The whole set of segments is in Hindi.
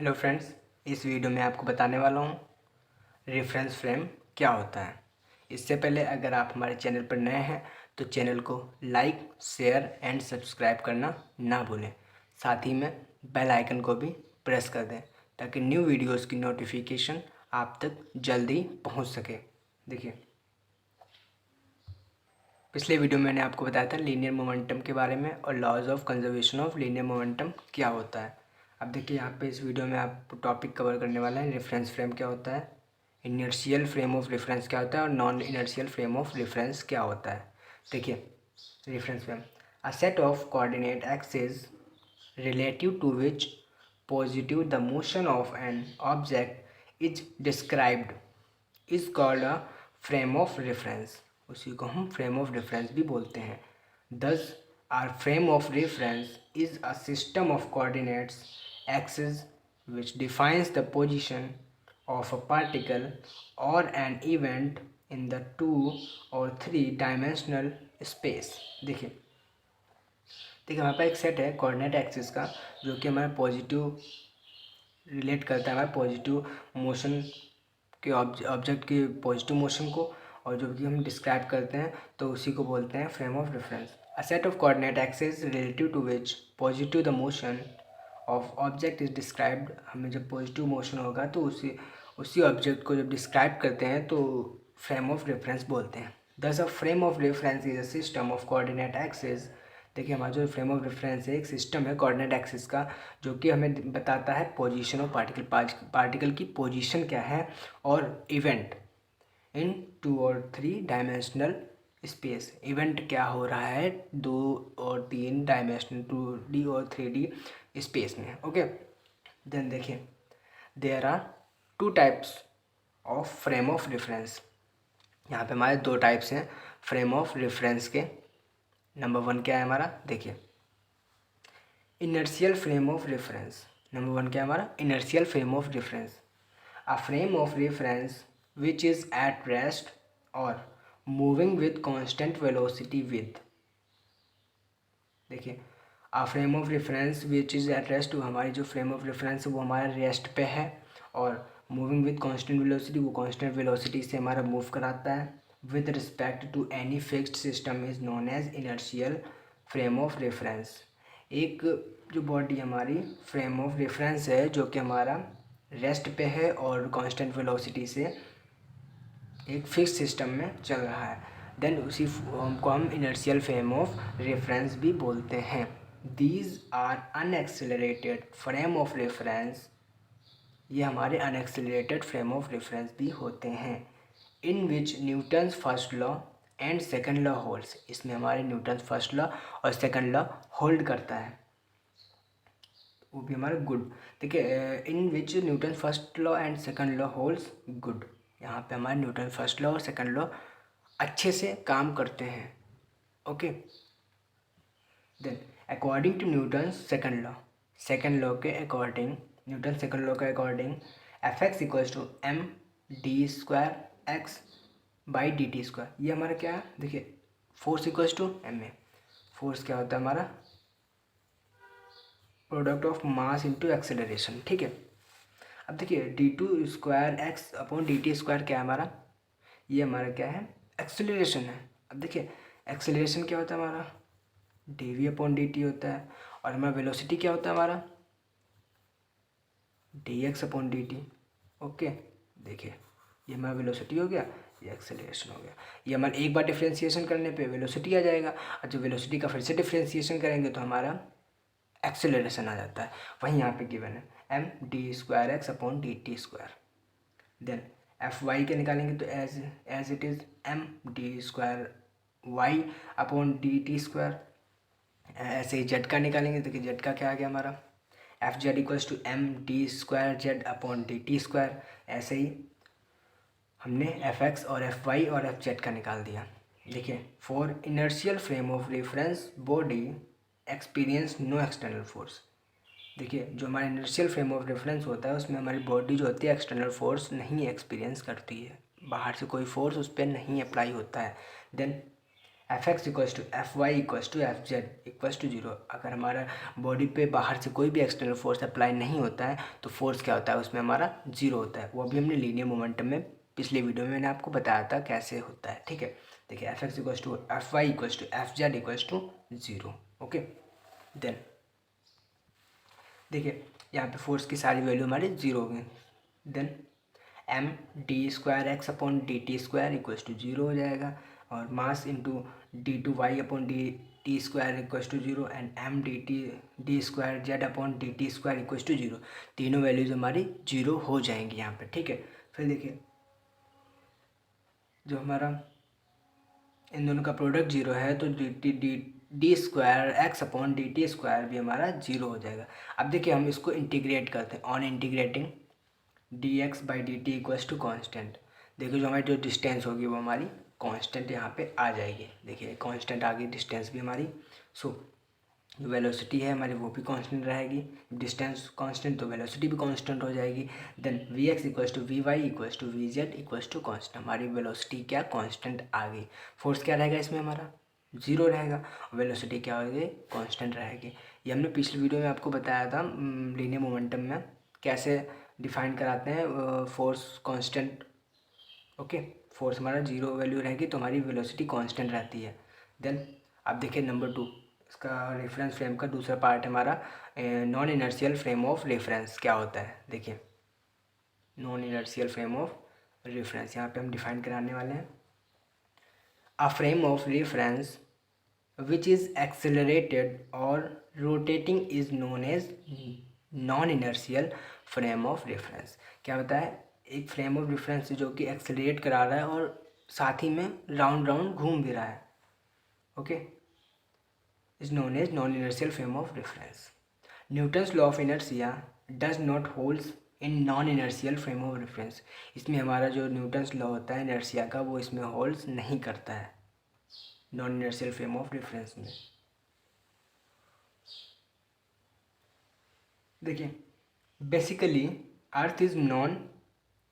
हेलो फ्रेंड्स, इस वीडियो में आपको बताने वाला हूँ रेफरेंस फ्रेम क्या होता है। इससे पहले अगर आप हमारे चैनल पर नए हैं तो चैनल को लाइक, शेयर एंड सब्सक्राइब करना ना भूलें। साथ ही में बेल आइकन को भी प्रेस कर दें ताकि न्यू वीडियोस की नोटिफिकेशन आप तक जल्दी पहुँच सके। देखिए, पिछले वीडियो में मैंने आपको बताया था लीनियर मोमेंटम के बारे में और laws of conservation of linear momentum क्या होता है। अब देखिए, यहाँ पे इस वीडियो में आप टॉपिक कवर करने वाला है रेफरेंस फ्रेम क्या होता है, इनर्शियल फ्रेम ऑफ रेफरेंस क्या होता है और non inertial frame of reference क्या होता है। देखिए, reference frame a set of coordinate axis relative to which positive the motion of an object is described is called a frame of reference। उसी को हम frame of reference भी बोलते हैं। Thus, our frame of reference is a system of coordinates axes which defines the position of a particle or an event in the 2 or 3 dimensional space। देखिए, हमारे पास एक सेट है कोऑर्डिनेट एक्सिस का जो कि हमारा पॉजिटिव रिलेट करता है हमारे पॉजिटिव मोशन के ऑब्जेक्ट के पॉजिटिव मोशन को, और जो कि हम डिस्क्राइब करते हैं तो उसी को बोलते हैं frame of reference. A set of coordinate axis relative to which positive the motion of object is described. हमें जब पॉजिटिव मोशन होगा तो उसी ऑब्जेक्ट को जब डिस्क्राइब करते हैं तो फ्रेम ऑफ रेफरेंस बोलते हैं। दस अ frame of reference is a system of coordinate axis. देखिए, हमारा जो फ्रेम ऑफ रेफरेंस है एक सिस्टम है कोऑर्डिनेट एक्सिस का जो कि हमें बताता है पोजीशन ऑफ पार्टिकल की पोजीशन क्या है और इवेंट इन 2 और 3 डायमेंशनल स्पेस। इवेंट क्या हो रहा है 2 और 3 डायमेंशनल 2D और 3D स्पेस में। ओके, देन देखिए, there are 2 types of frame of reference. यहाँ पे हमारे 2 टाइप्स हैं फ्रेम ऑफ रेफरेंस के। नंबर 1 क्या है हमारा, देखिए, inertial frame of reference. Number 1 क्या है हमारा, inertial frame of reference. A frame of reference which is at rest और moving with constant velocity with. देखिए, a frame of reference which is at rest, हमारी जो फ्रेम ऑफ रेफरेंस है वो हमारा रेस्ट पे है और मूविंग विद कांस्टेंट वेलोसिटी, वो कांस्टेंट वेलोसिटी से हमारा मूव कराता है with respect to any fixed system is known as inertial frame of reference. एक जो बॉडी हमारी फ्रेम ऑफ रेफरेंस है जो कि हमारा रेस्ट पे है और कांस्टेंट वेलोसिटी से एक फिक्स सिस्टम में चल रहा है, देन उसी फॉर्म को हम इनर्शियल फ्रेम ऑफ रेफरेंस भी बोलते हैं। These are unaccelerated frame of reference. ये हमारे अनएक्सेलरेटेड फ्रेम ऑफ रेफरेंस भी होते हैं। In which Newton's first law and second law holds. इसमें हमारे न्यूटन्स फर्स्ट लॉ और सेकंड लॉ होल्ड करता है, वो भी हमारा गुड। देखिए, in which Newton first law and second law holds good. यहाँ पे हमारे न्यूटन फर्स्ट लॉ और सेकंड लॉ अच्छे से काम करते हैं। Okay, then according to Newton second law के अकॉर्डिंग, न्यूटन सेकंड लॉ के according F X equals to M D square X by D T square. ये हमारा क्या है, देखिए, force equals to M A. Force क्या होता है हमारा, product of mass into acceleration. ठीक है, अब देखिए D two square X upon D T square क्या है हमारा, ये हमारा क्या है, एक्सेलरेशन है। अब देखिए, एक्सेलरेशन क्या होता है हमारा, D V upon D T होता है, और हमारा वेलोसिटी क्या होता है हमारा, D X upon D T. Okay, देखिए, ये हमारा वेलोसिटी हो गया, ये एक्सेलरेशन हो गया। ये हमारा एक बार डिफ्रेंसिएशन करने पे वेलोसिटी आ जाएगा, और जब वेलोसिटी का फिर से डिफ्रेंसिएशन करेंगे तो हमारा एक्सेलरेशन आ जाता है। वहीं यहाँ पे गिवन है M D square X upon D T square. Then F Y के निकालेंगे तो as it is M D square Y upon D T square. ऐसे ही जेड का निकालेंगे तो कि जेड का क्या आ गया हमारा, F Z equals to M D square Z upon D T square. ऐसे ही हमने एफ एक्स और एफ वाई और एफ जेड का निकाल दिया। देखिए, for inertial frame of reference body experience no external force. देखिए, जो हमारा इनर्शियल फ्रेम ऑफ रेफरेंस होता है उसमें हमारी बॉडी जो होती है एक्सटर्नल फोर्स नहीं एक्सपीरियंस करती है, बाहर से कोई फोर्स उस पर नहीं अप्लाई होता है। Then F X equals to F Y equals to F Z equals to zero. अगर हमारा बॉडी पे बाहर से कोई भी एक्सटर्नल फोर्स अप्लाई नहीं होता है तो फोर्स क्या होता है, उसमें हमारा जीरो होता है। वो अभी हमने लीनियर मोमेंटम में पिछले वीडियो में मैंने आपको बताया था कैसे होता है, ठीक है। देखिए F X equals to F Y equals to F Z equals to zero. Okay, then देखिए यहाँ पे फोर्स की सारी वैल्यू हमारी जीरो हो गई। Then M D square X upon D T square equals to zero हो जाएगा, और mass into D two Y upon D T square equals to zero, and M D T D square Z upon D T square equals to zero. तीनों वैल्यूज हमारी जीरो हो जाएंगी यहाँ पे, ठीक है। फिर देखिए जो हमारा इन दोनों का प्रोडक्ट जीरो है तो D square X upon D T square भी हमारा जीरो हो जाएगा। अब देखिए हम इसको इंटीग्रेट करते हैं। On integrating D X by D T equals to constant, देखिए जो हमारी जो डिस्टेंस होगी वो हमारी कांस्टेंट यहाँ पे आ जाएगी। देखिए कांस्टेंट आ गई, डिस्टेंस भी हमारी। सो जो वेलोसिटी है हमारी वो भी कांस्टेंट रहेगी, डिस्टेंस कांस्टेंट तो वेलोसिटी भी कांस्टेंट हो जाएगी। Then V X equals to V Y equals to V Z equals to constant, हमारी वेलोसिटी क्या कांस्टेंट आ गई। फोर्स क्या रहेगा इसमें हमारा जीरो रहेगा, वेलोसिटी क्या होगी कांस्टेंट रहेगी। ये हमने पिछली वीडियो में आपको बताया था लीनियर मोमेंटम में कैसे डिफाइन कराते हैं फोर्स कांस्टेंट। ओके, फोर्स हमारा जीरो वैल्यू रहेगी तो हमारी वेलोसिटी कांस्टेंट रहती है। देन अब देखिए नंबर 2, इसका रेफरेंस फ्रेम का दूसरा पार्ट है हमारा non inertial frame of reference क्या होता है। देखिए non inertial frame of reference यहाँ पे हम डिफाइन कराने वाले हैं। A frame of reference which is accelerated और rotating is known as non inertial frame of reference. क्या होता है, एक फ्रेम ऑफ रेफरेंस जो कि एक्सेलरेट करा रहा है और साथ ही में राउंड राउंड घूम भी रहा है। Okay, is known as non inertial frame of reference. Newton's law of inertia does not holds in non inertial frame of reference. इसमें हमारा जो न्यूटन्स लॉ होता है इनर्शिया का वो इसमें होल्ड्स नहीं करता है non inertial frame of reference में। देखिए basically earth is non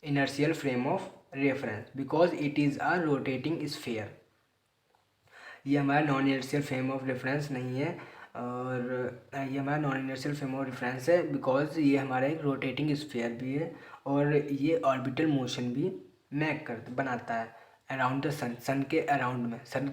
inertial frame of reference because it is a rotating sphere. ये हमारा non inertial frame of reference नहीं है, और ये हमारा non inertial frame of reference है बिकॉज ये हमारा एक रोटेटिंग स्फीयर भी है और ये ऑर्बिटल मोशन भी मेक कर बनाता है अराउंड द सन, सन के अराउंड में। सन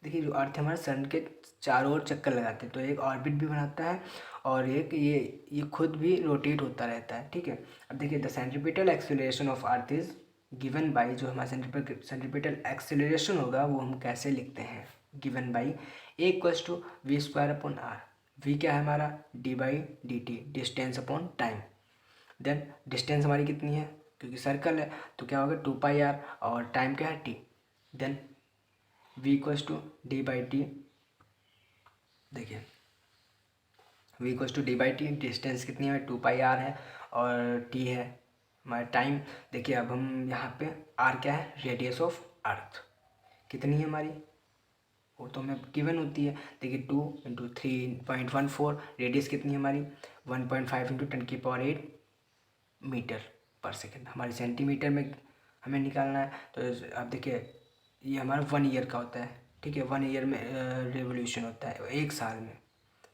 देखिए जो अर्थ है हमारा सन के चारों ओर चक्कर लगाते हैं तो एक ऑर्बिट भी बनाता है और एक ये खुद भी रोटेट होता रहता है, ठीक है। अब देखिए the centripetal acceleration of earth is given by, जो हमारा सेंट्रीपिटल एक्सेलरेशन होगा वो हम कैसे लिखते हैं, given by A equals to we square upon are. V क्या है हमारा D by D T, distance upon time. Then distance हमारी कितनी है, क्योंकि सर्कल है तो क्या होगा 2πr, और टाइम क्या है T. Then v equals to d by t, देखिए v equals to d by t, distance कितनी है 2πr है और टी है हमारा टाइम। देखिए अब हम यहाँ पे आर क्या है रेडियस ऑफ अर्थ कितनी है हमारी, वो तो हमें गिवन होती है। देखिए 2 × 3.14, रेडियस कितनी है हमारी 1.5 × 10⁸ मीटर पर सेकेंड, हमारे सेंटीमीटर में हमें निकालना है। तो अब देखिए ये हमारा 1 ईयर का होता है, ठीक है। 1 ईयर में रेवोल्यूशन होता है 1 साल में,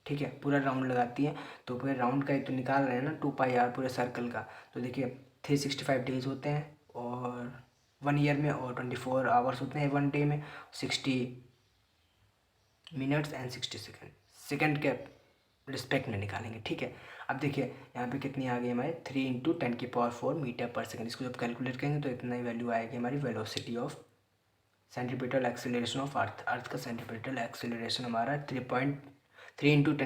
ठीक है। पूरा राउंड लगाती है तो पूरे राउंड का ही तो निकाल रहे हैं ना 2πr पूरे सर्कल का। तो देखिए 365 डेज होते हैं और 1 ईयर में, और 24 आवर्स होते हैं 1 डे में, 60 मिनट्स एंड 60 सेकेंड के रिस्पेक्ट में निकालेंगे, ठीक है। अब देखिए यहाँ पे कितनी आ गई हमारे 3 × 10⁴ मीटर पर सेकेंड। इसको जब कैलकुलेट करेंगे तो इतना ही वैल्यू आएगी हमारी velocity of centripetal acceleration of earth. Earth का सेंट्रीपिटल एक्सेलरेशन हमारा 3 ×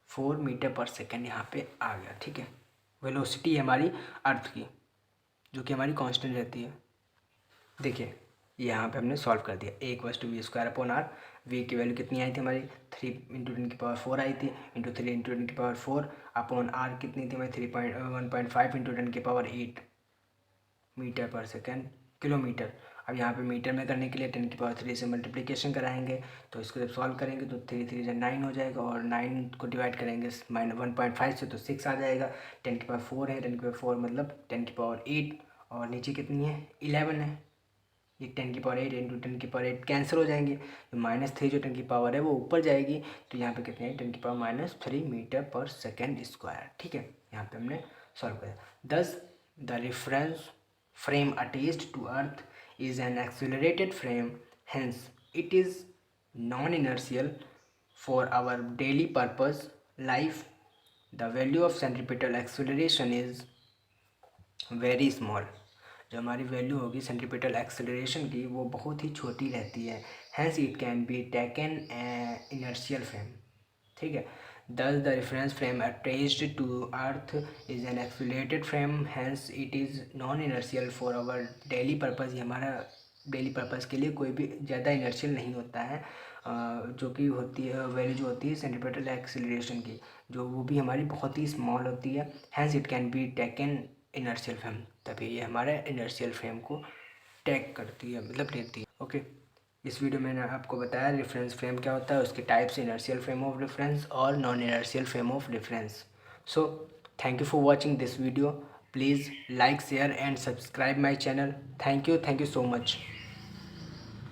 10⁴ मीटर पर सेकेंड यहाँ पे आ गया, ठीक है। वेलोसिटी हमारी अर्थ की जो कि हमारी कांस्टेंट रहती है। देखिए यहाँ पे हमने सॉल्व कर दिया, a equals to we square upon are. V की वैल्यू कितनी आई थी हमारी 3 × 10⁴ आई थी, इंटू 3 × 10⁴ अपॉन आर कितनी थी हमारी 1.5 × 10⁸ मीटर पर सेकेंड किलोमीटर। अब यहाँ पे मीटर में करने के लिए 10⁻³ से मल्टीप्लिकेशन कराएंगे, तो इसको जब सॉल्व करेंगे तो 3 3 से 9 हो जाएगा, और 9 को डिवाइड करेंगे -1.5 से तो 6 आ जाएगा। 10⁻⁴ है, 10⁻⁴ मतलब 10⁸ और नीचे कितनी है 11 है, ये 10⁸ इंटू 10⁸ कैंसिल हो जाएंगे, तो -3 जो 10 है वो ऊपर जाएगी, तो यहाँ पे कितने हैं 10⁻³ मीटर पर सेकेंड स्क्वायर। ठीक है, यहाँ पे हमने सॉल्व किया। Thus the reference frame attached to earth is an accelerated frame, hence it is non inertial for our daily purpose life. The value of centripetal acceleration is very small. जो हमारी वैल्यू होगी सेंट्रीपिटल एक्सेलरेशन की वो बहुत ही छोटी रहती है, hence it can be taken inertial frame. ठीक है, thus the reference frame attached to earth is an accelerated frame, hence it is non inertial for our daily purpose. ये हमारा डेली पर्पज़ के लिए कोई भी ज़्यादा इनर्शियल नहीं होता है, जो कि होती है वैल्यू जो होती है सेंट्रीपिटल एक्सेलरेशन की, जो वो भी हमारी बहुत ही स्मॉल होती है, hence it can be taken inertial frame. तभी ये हमारे इनर्शियल फ्रेम को टैग करती है, मतलब लेती है। ओके, इस वीडियो में मैंने आपको बताया रेफरेंस फ्रेम क्या होता है, उसके types, inertial frame of reference और non inertial frame of reference. So thank you for watching this video. Please like, share and subscribe my channel. Thank you so much.